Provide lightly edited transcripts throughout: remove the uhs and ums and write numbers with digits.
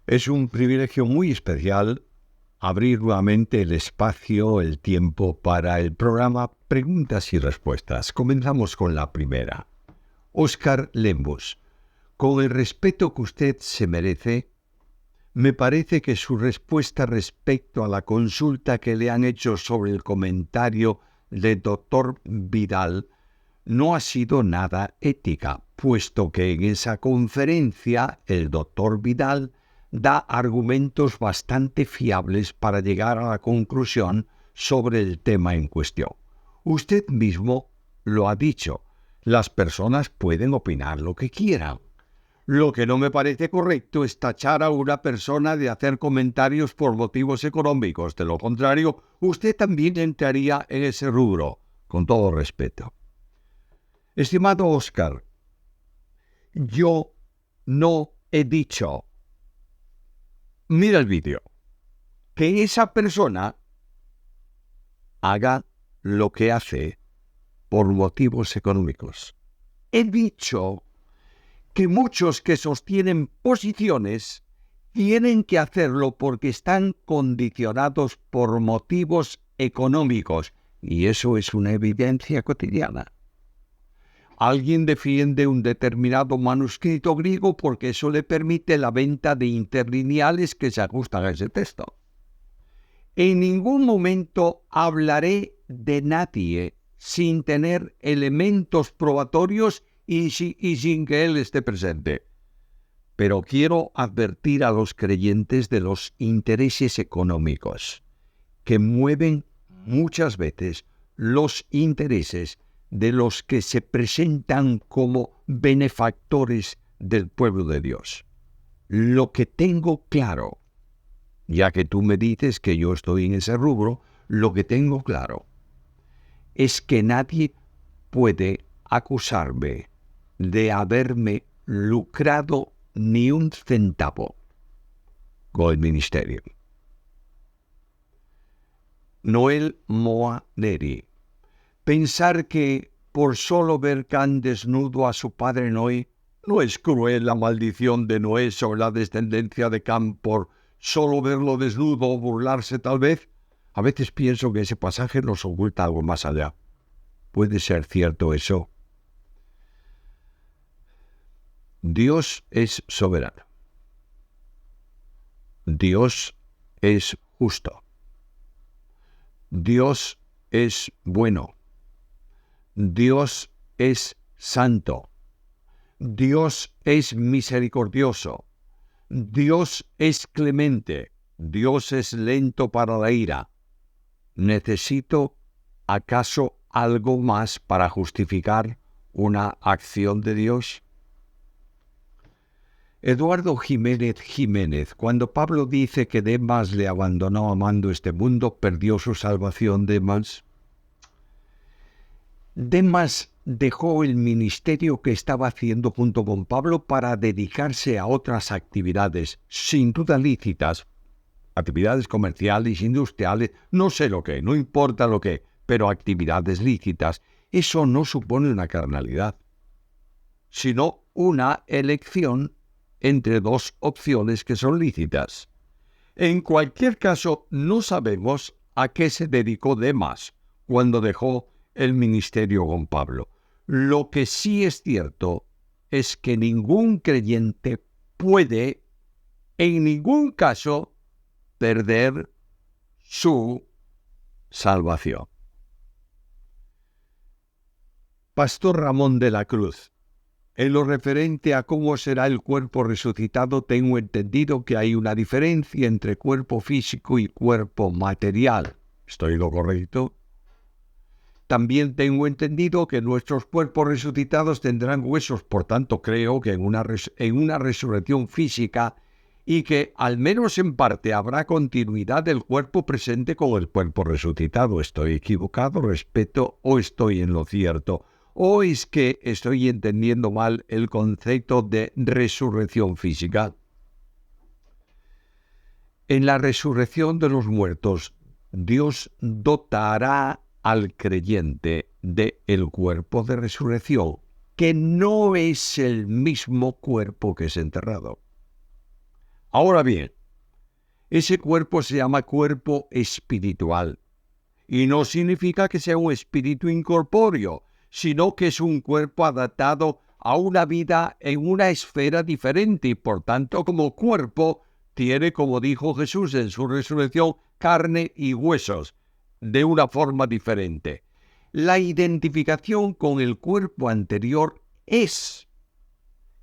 Es un privilegio muy especial abrir nuevamente el espacio, el tiempo para el programa Preguntas y Respuestas. Comenzamos con la primera. Óscar Lembus, con el respeto que usted se merece, me parece que su respuesta respecto a la consulta que le han hecho sobre el comentario del doctor Vidal no ha sido nada ética, puesto que en esa conferencia el doctor Vidal da argumentos bastante fiables para llegar a la conclusión sobre el tema en cuestión. Usted mismo lo ha dicho, las personas pueden opinar lo que quieran. Lo que no me parece correcto es tachar a una persona de hacer comentarios por motivos económicos. De lo contrario, usted también entraría en ese rubro, con todo respeto. Estimado Óscar, yo no he dicho, mira el vídeo, que esa persona haga lo que hace por motivos económicos. He dicho que muchos que sostienen posiciones tienen que hacerlo porque están condicionados por motivos económicos, y eso es una evidencia cotidiana. Alguien defiende un determinado manuscrito griego porque eso le permite la venta de interlineales que se ajustan a ese texto. En ningún momento hablaré de nadie sin tener elementos probatorios y sin que él esté presente. Pero quiero advertir a los creyentes de los intereses económicos, que mueven muchas veces los intereses de los que se presentan como benefactores del pueblo de Dios. Lo que tengo claro, ya que tú me dices que yo estoy en ese rubro, lo que tengo claro es que nadie puede acusarme de haberme lucrado ni un centavo con el ministerio. Noel Moa Neri. Pensar que por solo ver Can desnudo a su padre Noé, ¿no es cruel la maldición de Noé sobre la descendencia de Can por solo verlo desnudo o burlarse tal vez? A veces pienso que ese pasaje nos oculta algo más allá. ¿Puede ser cierto eso? Dios es soberano. Dios es justo. Dios es bueno. Dios es santo. Dios es misericordioso. Dios es clemente. Dios es lento para la ira. ¿Necesito acaso algo más para justificar una acción de Dios? Eduardo Jiménez, cuando Pablo dice que Demas le abandonó amando este mundo, ¿perdió su salvación Demas? Demas dejó el ministerio que estaba haciendo junto con Pablo para dedicarse a otras actividades, sin duda lícitas, actividades comerciales, industriales, no sé lo que, no importa lo que, pero actividades lícitas. Eso no supone una carnalidad, sino una elección entre dos opciones que son lícitas. En cualquier caso, no sabemos a qué se dedicó Demas cuando dejó el ministerio con Pablo. Lo que sí es cierto es que ningún creyente puede, en ningún caso, perder su salvación. Pastor Ramón de la Cruz. En lo referente a cómo será el cuerpo resucitado, tengo entendido que hay una diferencia entre cuerpo físico y cuerpo material. ¿Estoy lo correcto? También tengo entendido que nuestros cuerpos resucitados tendrán huesos, por tanto creo que en una resurrección física y que, al menos en parte, habrá continuidad del cuerpo presente con el cuerpo resucitado. ¿Estoy equivocado, respeto, o estoy en lo cierto? ¿O es que estoy entendiendo mal el concepto de resurrección física? En la resurrección de los muertos, Dios dotará al creyente del cuerpo de resurrección, que no es el mismo cuerpo que es enterrado. Ahora bien, ese cuerpo se llama cuerpo espiritual. Y no significa que sea un espíritu incorpóreo, sino que es un cuerpo adaptado a una vida en una esfera diferente y por tanto como cuerpo tiene, como dijo Jesús en su resurrección, carne y huesos, de una forma diferente. La identificación con el cuerpo anterior es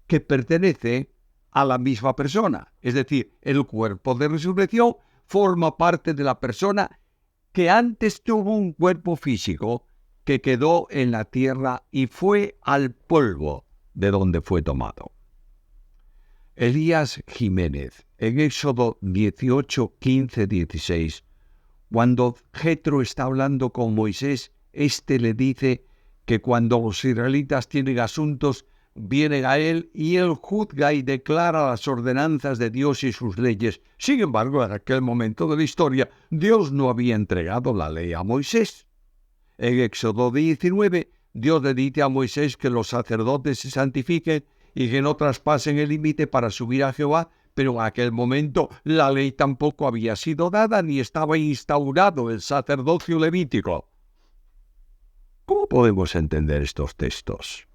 que pertenece a la misma persona, es decir, el cuerpo de resurrección forma parte de la persona que antes tuvo un cuerpo físico que quedó en la tierra y fue al polvo de donde fue tomado. Elías Jiménez, en Éxodo 18, 15, 16, cuando Jetro está hablando con Moisés, le dice que cuando los israelitas tienen asuntos, vienen a él y él juzga y declara las ordenanzas de Dios y sus leyes. Sin embargo, en aquel momento de la historia, Dios no había entregado la ley a Moisés. En Éxodo 19, Dios le dice a Moisés que los sacerdotes se santifiquen y que no traspasen el límite para subir a Jehová, pero en aquel momento la ley tampoco había sido dada ni estaba instaurado el sacerdocio levítico. ¿Cómo podemos entender estos textos?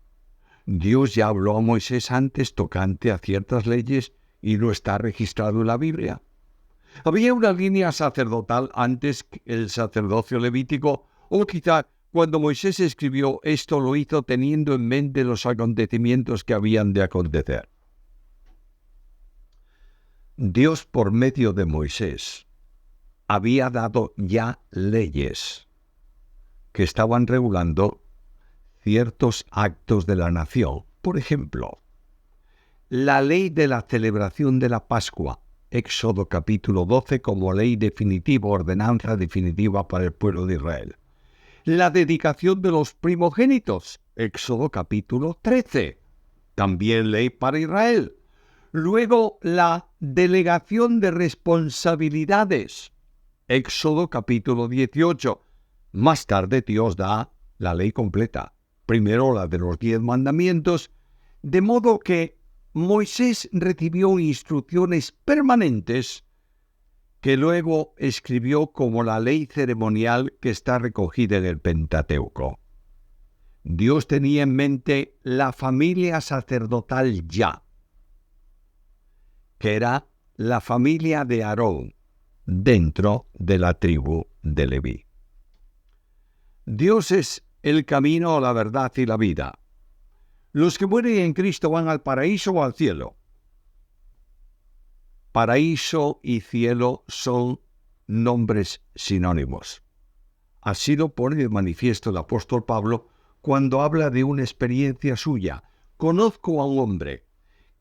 Dios ya habló a Moisés antes tocante a ciertas leyes y no está registrado en la Biblia. Había una línea sacerdotal antes que el sacerdocio levítico, o quizá cuando Moisés escribió esto lo hizo teniendo en mente los acontecimientos que habían de acontecer. Dios, por medio de Moisés, había dado ya leyes que estaban regulando ciertos actos de la nación. Por ejemplo, la ley de la celebración de la Pascua, Éxodo capítulo 12, como ley definitiva, ordenanza definitiva para el pueblo de Israel. La dedicación de los primogénitos, Éxodo capítulo 13, también ley para Israel. Luego, la delegación de responsabilidades, Éxodo capítulo 18. Más tarde Dios da la ley completa. Primero la de los 10 mandamientos, de modo que Moisés recibió instrucciones permanentes que luego escribió como la ley ceremonial que está recogida en el Pentateuco. Dios tenía en mente la familia sacerdotal ya, que era la familia de Aarón, dentro de la tribu de Leví. Dios es el camino, la verdad y la vida. Los que mueren en Cristo van al paraíso o al cielo. Paraíso y cielo son nombres sinónimos. Así lo pone de manifiesto el apóstol Pablo cuando habla de una experiencia suya. Conozco a un hombre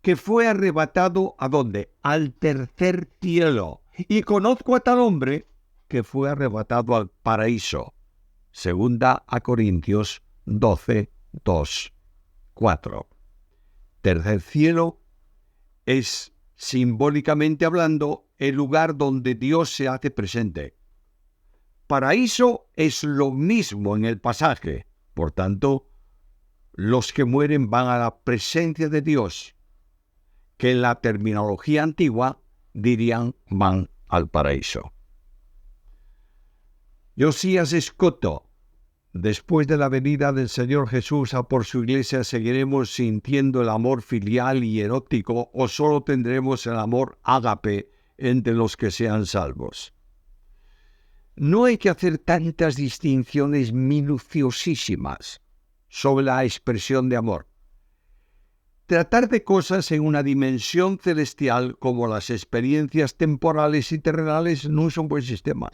que fue arrebatado ¿a dónde? Al tercer cielo. Y conozco a tal hombre que fue arrebatado al paraíso. Segunda a Corintios 12, 2, 4. Tercer cielo es, simbólicamente hablando, el lugar donde Dios se hace presente. Paraíso es lo mismo en el pasaje. Por tanto, los que mueren van a la presencia de Dios, que en la terminología antigua dirían van al paraíso. Josías Escoto: después de la venida del Señor Jesús a por su iglesia, ¿seguiremos sintiendo el amor filial y erótico o solo tendremos el amor ágape entre los que sean salvos? No hay que hacer tantas distinciones minuciosísimas sobre la expresión de amor. Tratar de cosas en una dimensión celestial como las experiencias temporales y terrenales no es un buen sistema.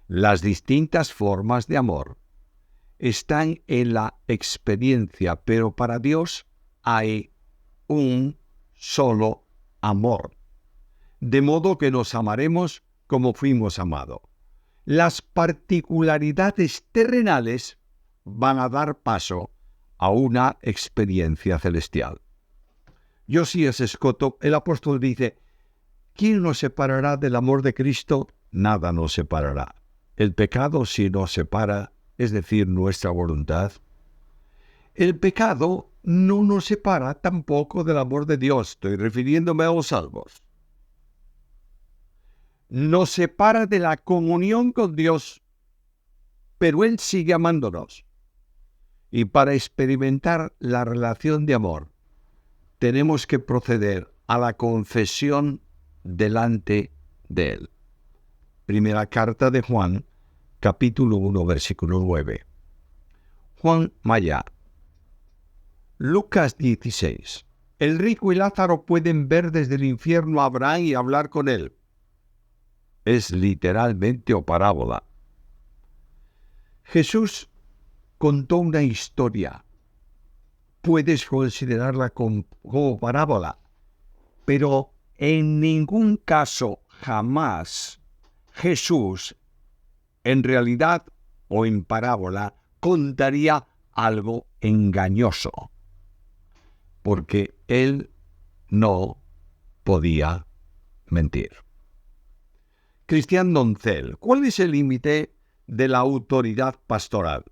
Las distintas formas de amor están en la experiencia, pero para Dios hay un solo amor, de modo que nos amaremos como fuimos amados. Las particularidades terrenales van a dar paso a una experiencia celestial. Josías Escoto, el apóstol, dice: ¿quién nos separará del amor de Cristo? Nada nos separará. El pecado sí nos separa, es decir, nuestra voluntad. El pecado no nos separa tampoco del amor de Dios. Estoy refiriéndome a los salvos. Nos separa de la comunión con Dios, pero Él sigue amándonos. Y para experimentar la relación de amor, tenemos que proceder a la confesión delante de Él. Primera carta de Juan, capítulo 1, versículo 9. Juan Maya. Lucas 16. El rico y Lázaro pueden ver desde el infierno a Abraham y hablar con él. Es literalmente o parábola. Jesús contó una historia. Puedes considerarla como parábola, pero en ningún caso jamás Jesús, en realidad o en parábola, contaría algo engañoso, porque él no podía mentir. Cristian Doncel, ¿cuál es el límite de la autoridad pastoral?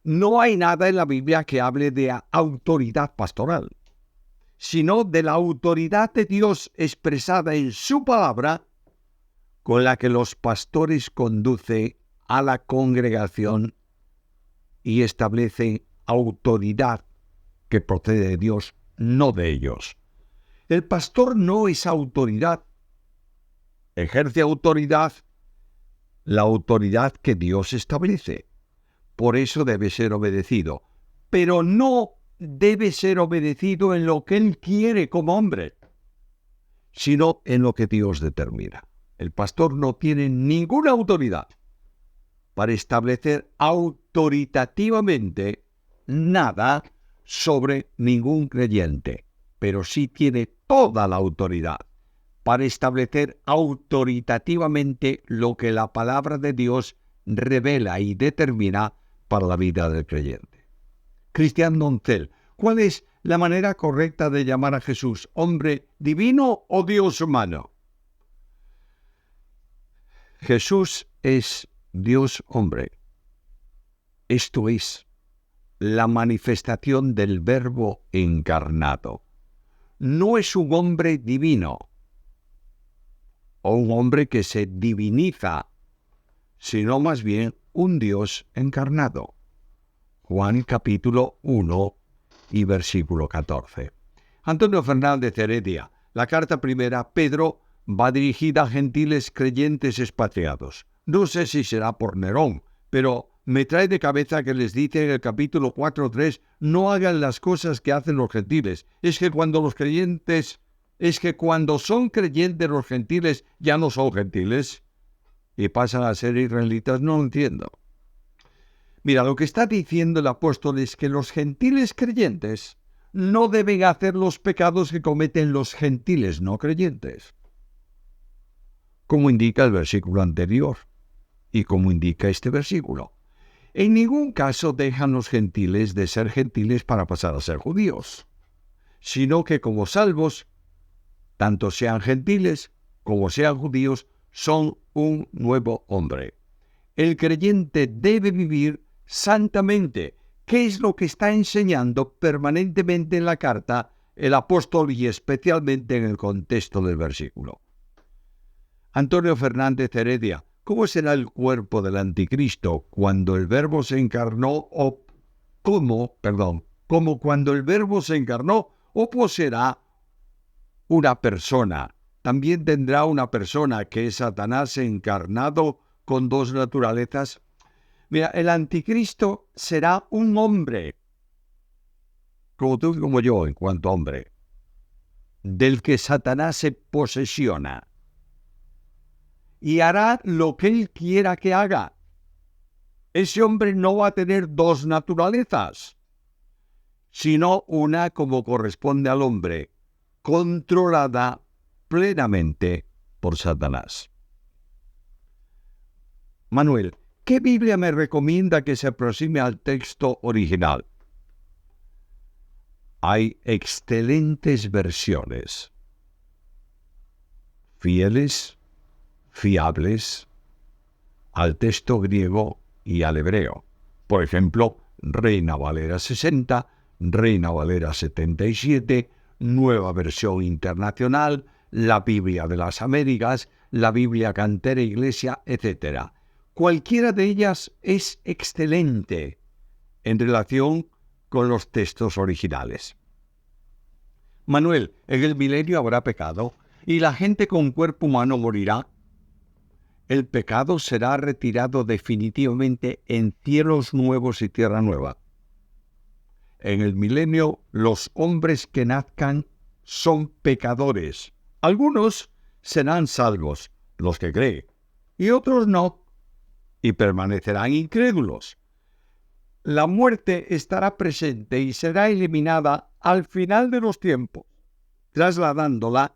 No hay nada en la Biblia que hable de autoridad pastoral, sino de la autoridad de Dios expresada en su palabra, con la que los pastores conducen a la congregación y establecen autoridad que procede de Dios, no de ellos. El pastor no es autoridad. Ejerce autoridad, la autoridad que Dios establece. Por eso debe ser obedecido. Pero no debe ser obedecido en lo que él quiere como hombre, sino en lo que Dios determina. El pastor no tiene ninguna autoridad para establecer autoritativamente nada sobre ningún creyente, pero sí tiene toda la autoridad para establecer autoritativamente lo que la palabra de Dios revela y determina para la vida del creyente. Cristian Doncel, ¿cuál es la manera correcta de llamar a Jesús? ¿Hombre divino o Dios humano? Jesús es Dios hombre. Esto es la manifestación del Verbo encarnado. No es un hombre divino o un hombre que se diviniza, sino más bien un Dios encarnado. Juan capítulo 1 y versículo 14. Antonio Fernández Heredia, la carta primera, Pedro, va dirigida a gentiles creyentes expatriados. No sé si será por Nerón, pero me trae de cabeza que les dice en el capítulo 4:3, no hagan las cosas que hacen los gentiles. Es que cuando son creyentes los gentiles ya no son gentiles y pasan a ser israelitas, no lo entiendo. Mira, lo que está diciendo el apóstol es que los gentiles creyentes no deben hacer los pecados que cometen los gentiles no creyentes, como indica el versículo anterior y como indica este versículo. En ningún caso dejan los gentiles de ser gentiles para pasar a ser judíos, sino que como salvos, tanto sean gentiles como sean judíos, son un nuevo hombre. El creyente debe vivir santamente. ¿Qué es lo que está enseñando permanentemente en la carta el apóstol y especialmente en el contexto del versículo? Antonio Fernández Heredia, ¿cómo será el cuerpo del anticristo cuando el Verbo se encarnó como cuando el Verbo se encarnó o poseerá una persona? También tendrá una persona que es Satanás encarnado con dos naturalezas. Mira, el anticristo será un hombre, como tú y como yo en cuanto a hombre, del que Satanás se posesiona y hará lo que él quiera que haga. Ese hombre no va a tener dos naturalezas, sino una como corresponde al hombre, controlada plenamente por Satanás. Manuel, ¿qué Biblia me recomienda que se aproxime al texto original? Hay excelentes versiones, fieles, fiables, al texto griego y al hebreo. Por ejemplo, Reina Valera 60, Reina Valera 77, Nueva Versión Internacional, la Biblia de las Américas, la Biblia Cantera Iglesia, etc. Cualquiera de ellas es excelente en relación con los textos originales. Manuel, en el milenio habrá pecado y la gente con cuerpo humano morirá. El pecado será retirado definitivamente en cielos nuevos y tierra nueva. En el milenio, los hombres que nazcan son pecadores. Algunos serán salvos, los que creen, y otros no, y permanecerán incrédulos. La muerte estará presente y será eliminada al final de los tiempos, trasladándola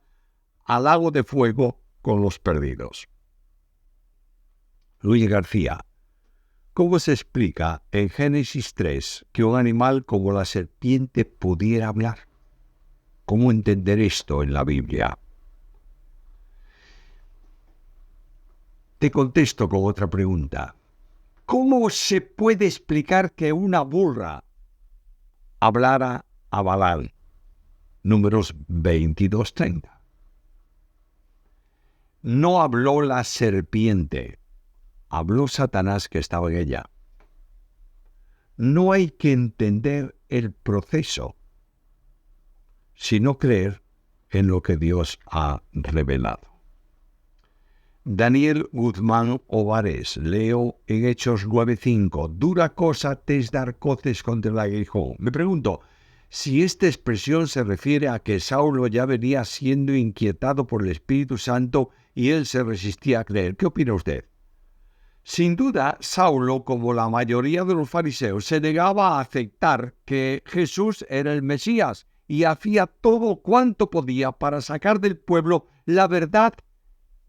al lago de fuego con los perdidos. Luis García, ¿cómo se explica en Génesis 3 que un animal como la serpiente pudiera hablar? ¿Cómo entender esto en la Biblia? Te contesto con otra pregunta. ¿Cómo se puede explicar que una burra hablara a Balaam? Números 22:30. No habló la serpiente, habló Satanás que estaba en ella. No hay que entender el proceso, sino creer en lo que Dios ha revelado. Daniel Guzmán Ovares, leo en Hechos 9:5, dura cosa te es dar coces contra el aguijón. Me pregunto si esta expresión se refiere a que Saulo ya venía siendo inquietado por el Espíritu Santo y él se resistía a creer. ¿Qué opina usted? Sin duda, Saulo, como la mayoría de los fariseos, se negaba a aceptar que Jesús era el Mesías y hacía todo cuanto podía para sacar del pueblo la verdad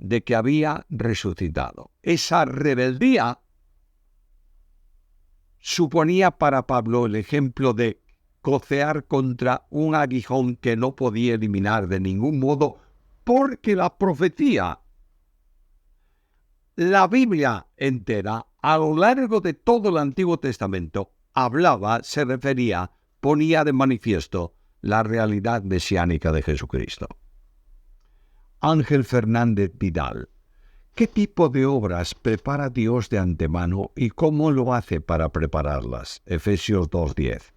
de que había resucitado. Esa rebeldía suponía para Pablo el ejemplo de cocear contra un aguijón que no podía eliminar de ningún modo, porque la profecía, la Biblia entera, a lo largo de todo el Antiguo Testamento, hablaba, se refería, ponía de manifiesto la realidad mesiánica de Jesucristo. Ángel Fernández Vidal, ¿qué tipo de obras prepara Dios de antemano y cómo lo hace para prepararlas? Efesios 2:10.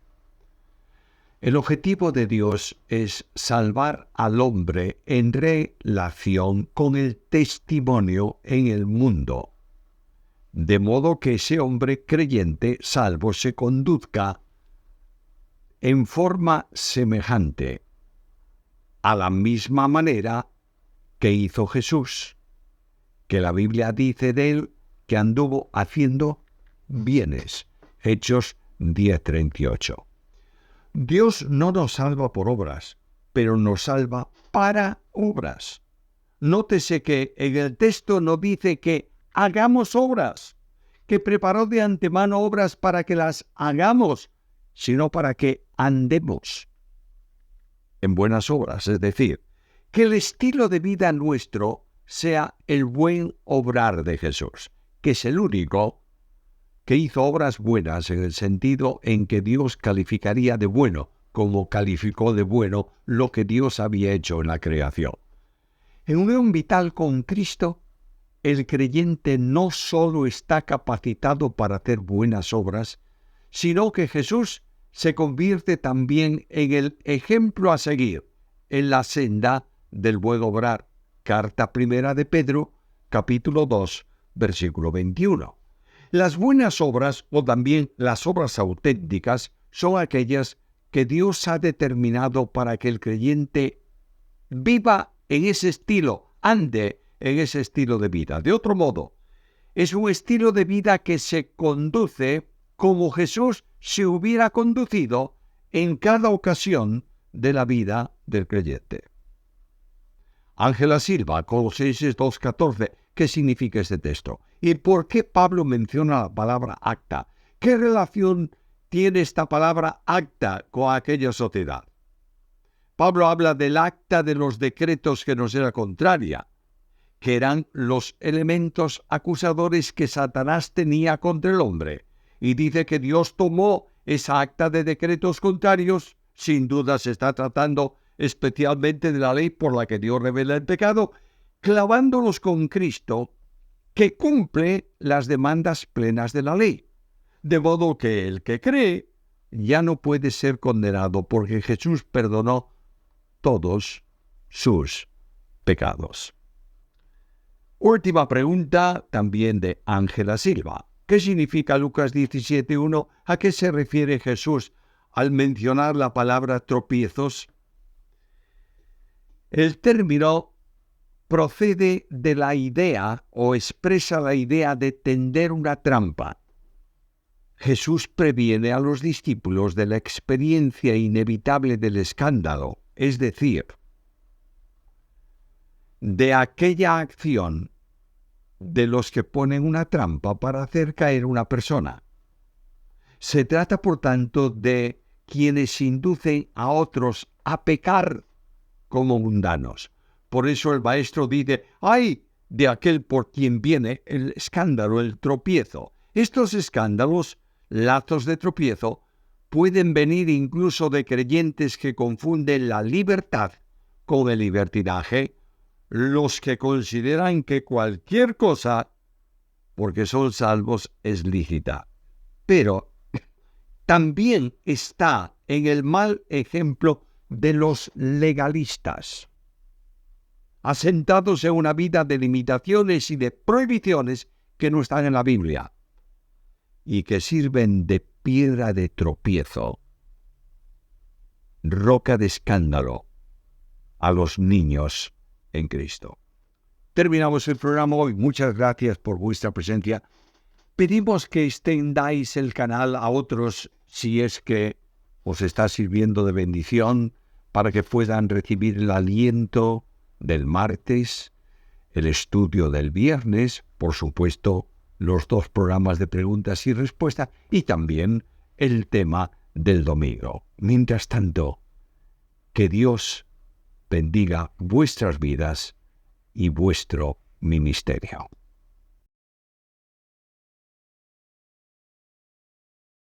El objetivo de Dios es salvar al hombre en relación con el testimonio en el mundo, de modo que ese hombre creyente salvo se conduzca en forma semejante, a la misma manera que hizo Jesús, que la Biblia dice de él que anduvo haciendo bienes. Hechos 10:38. Dios no nos salva por obras, pero nos salva para obras. Nótese que en el texto no dice que hagamos obras, que preparó de antemano obras para que las hagamos, sino para que andemos en buenas obras, es decir, que el estilo de vida nuestro sea el buen obrar de Jesús, que es el único que hizo obras buenas en el sentido en que Dios calificaría de bueno, como calificó de bueno lo que Dios había hecho en la creación. En unión vital con Cristo, el creyente no solo está capacitado para hacer buenas obras, sino que Jesús se convierte también en el ejemplo a seguir en la senda del buen obrar. Carta primera de Pedro, capítulo 2, versículo 21. Las buenas obras, o también las obras auténticas, son aquellas que Dios ha determinado para que el creyente viva en ese estilo, ande en ese estilo de vida. De otro modo, es un estilo de vida que se conduce como Jesús se hubiera conducido en cada ocasión de la vida del creyente. Ángela Silva, Colosenses 2:14. ¿Qué significa este texto? ¿Y por qué Pablo menciona la palabra acta? ¿Qué relación tiene esta palabra acta con aquella sociedad? Pablo habla del acta de los decretos que nos era contraria, que eran los elementos acusadores que Satanás tenía contra el hombre, y dice que Dios tomó esa acta de decretos contrarios, sin duda se está tratando especialmente de la ley por la que Dios revela el pecado, clavándolos con Cristo, que cumple las demandas plenas de la ley. De modo que el que cree ya no puede ser condenado porque Jesús perdonó todos sus pecados. Última pregunta, también de Ángela Silva. ¿Qué significa Lucas 17:1? ¿A qué se refiere Jesús al mencionar la palabra tropiezos? El término procede de la idea o expresa la idea de tender una trampa. Jesús previene a los discípulos de la experiencia inevitable del escándalo, es decir, de aquella acción de los que ponen una trampa para hacer caer una persona. Se trata, por tanto, de quienes inducen a otros a pecar como mundanos. Por eso el maestro dice, ¡ay de aquel por quien viene el escándalo, el tropiezo! Estos escándalos, lazos de tropiezo, pueden venir incluso de creyentes que confunden la libertad con el libertinaje, los que consideran que cualquier cosa, porque son salvos, es lícita. Pero también está en el mal ejemplo de los legalistas, asentados en una vida de limitaciones y de prohibiciones que no están en la Biblia y que sirven de piedra de tropiezo, roca de escándalo a los niños en Cristo. Terminamos el programa hoy. Muchas gracias por vuestra presencia. Pedimos que extendáis el canal a otros si es que os está sirviendo de bendición para que puedan recibir el aliento del martes, el estudio del viernes, por supuesto, los 2 programas de preguntas y respuestas y también el tema del domingo. Mientras tanto, que Dios bendiga vuestras vidas y vuestro ministerio.